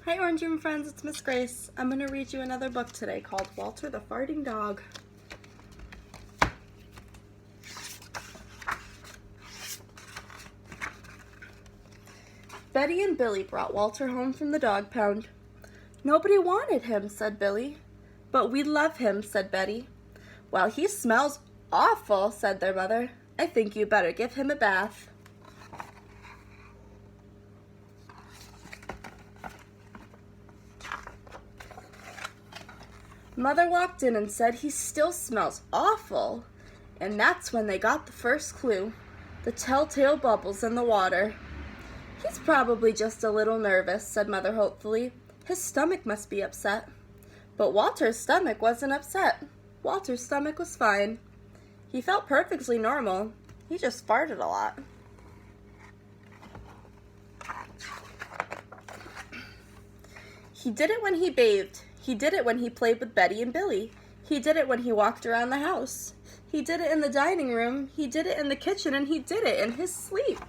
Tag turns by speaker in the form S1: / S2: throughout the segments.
S1: Hi Orange Room friends, it's Miss Grace. I'm going to read you another book today called Walter the Farting Dog. Betty and Billy brought Walter home from the dog pound. Nobody wanted him, said Billy. But we love him, said Betty. Well, he smells awful, said their mother. I think you better give him a bath. Mother walked in and said he still smells awful. And that's when they got the first clue, the telltale bubbles in the water. He's probably just a little nervous, said Mother hopefully. His stomach must be upset. But Walter's stomach wasn't upset. Walter's stomach was fine. He felt perfectly normal. He just farted a lot. He did it when he bathed. He did it when he played with Betty and Billy. He did it when he walked around the house. He did it in the dining room. He did it in the kitchen, and he did it in his sleep.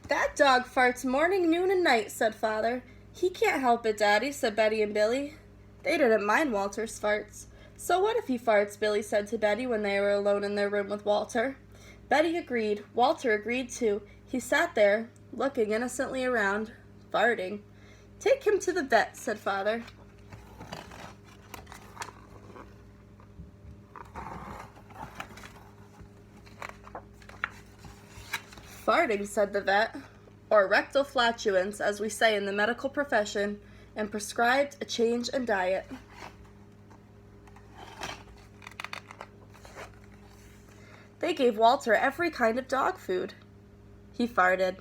S1: That dog farts morning, noon, and night, said Father. He can't help it, Daddy, said Betty and Billy. They didn't mind Walter's farts. So what if he farts, Billy said to Betty when they were alone in their room with Walter. Betty agreed. Walter agreed too. He sat there, looking innocently around, farting. Take him to the vet, said Father. Farting, said the vet, or rectal flatulence, as we say in the medical profession, and prescribed a change in diet. They gave Walter every kind of dog food. He farted.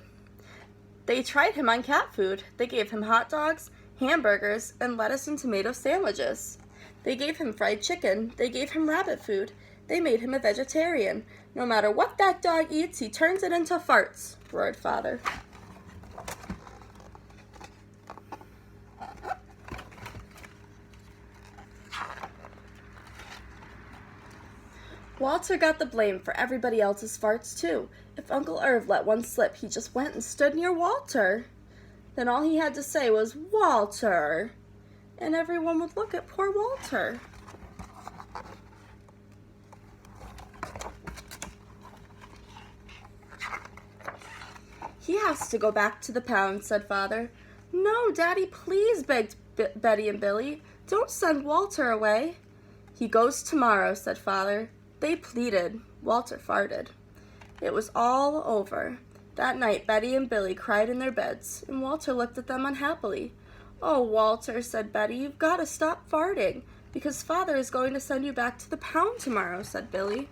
S1: They tried him on cat food. They gave him hot dogs, hamburgers, and lettuce and tomato sandwiches. They gave him fried chicken. They gave him rabbit food. They made him a vegetarian. No matter what that dog eats, he turns it into farts, roared Father. Walter got the blame for everybody else's farts, too. If Uncle Irv let one slip, he just went and stood near Walter. Then all he had to say was, Walter, and everyone would look at poor Walter. He has to go back to the pound, said Father. No, Daddy, please, begged Betty and Billy. Don't send Walter away. He goes tomorrow, said Father. They pleaded. Walter farted. It was all over. That night, Betty and Billy cried in their beds, and Walter looked at them unhappily. Oh, Walter, said Betty, you've got to stop farting, because Father is going to send you back to the pound tomorrow, said Billy.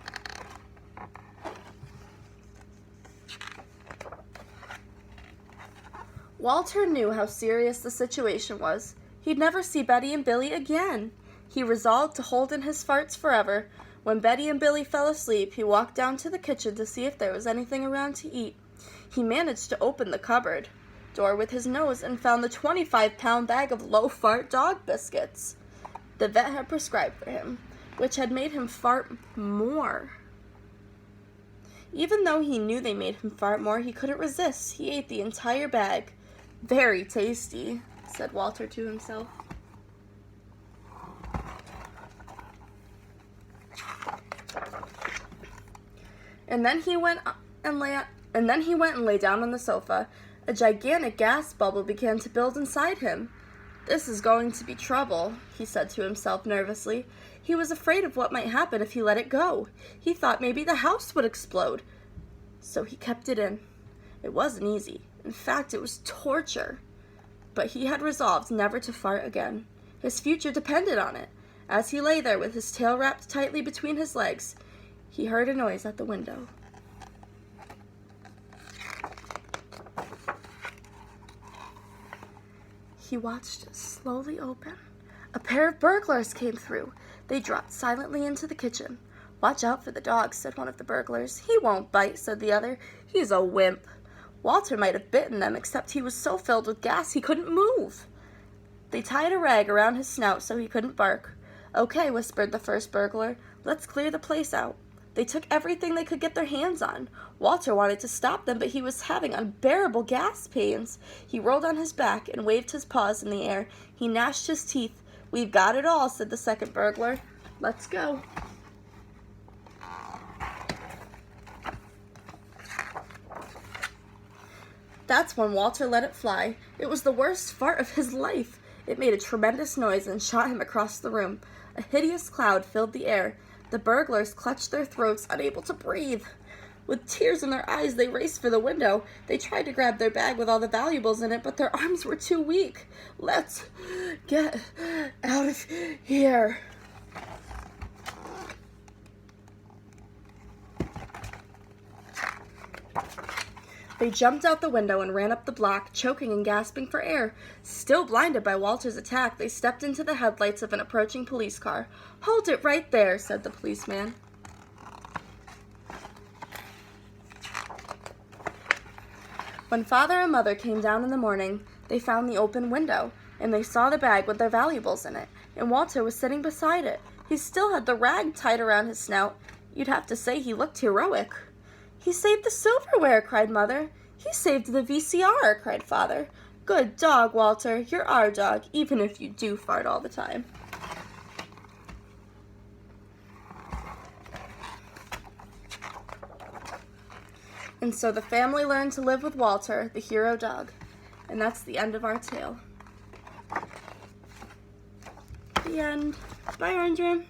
S1: Walter knew how serious the situation was. He'd never see Betty and Billy again. He resolved to hold in his farts forever. When Betty and Billy fell asleep, he walked down to the kitchen to see if there was anything around to eat. He managed to open the cupboard door with his nose and found the 25-pound bag of low-fart dog biscuits the vet had prescribed for him, which had made him fart more. Even though he knew they made him fart more, he couldn't resist. He ate the entire bag. Very tasty, said Walter to himself. And then he went and lay down on the sofa. A gigantic gas bubble began to build inside him. This is going to be trouble, he said to himself nervously. He was afraid of what might happen if he let it go. He thought maybe the house would explode. So he kept it in. It wasn't easy. In fact, it was torture. But he had resolved never to fart again. His future depended on it. As he lay there with his tail wrapped tightly between his legs, he heard a noise at the window. He watched it slowly open. A pair of burglars came through. They dropped silently into the kitchen. Watch out for the dog, said one of the burglars. He won't bite, said the other. He's a wimp. Walter might have bitten them, except he was so filled with gas he couldn't move. They tied a rag around his snout so he couldn't bark. Okay, whispered the first burglar. Let's clear the place out. They took everything they could get their hands on. Walter wanted to stop them, but he was having unbearable gas pains. He rolled on his back and waved his paws in the air. He gnashed his teeth. "We've got it all," said the second burglar. "Let's go." That's when Walter let it fly. It was the worst fart of his life. It made a tremendous noise and shot him across the room. A hideous cloud filled the air. The burglars clutched their throats, unable to breathe. With tears in their eyes, they raced for the window. They tried to grab their bag with all the valuables in it, but their arms were too weak. "Let's get out of here." They jumped out the window and ran up the block, choking and gasping for air. Still blinded by Walter's attack, they stepped into the headlights of an approaching police car. "Hold it right there," said the policeman. When Father and Mother came down in the morning, they found the open window, and they saw the bag with their valuables in it, and Walter was sitting beside it. He still had the rag tied around his snout. You'd have to say he looked heroic. "He saved the silverware," cried Mother. "He saved the VCR," cried Father. "Good dog, Walter. You're our dog, even if you do fart all the time." And so the family learned to live with Walter, the hero dog. And that's the end of our tale. The end. Bye, Orange Man.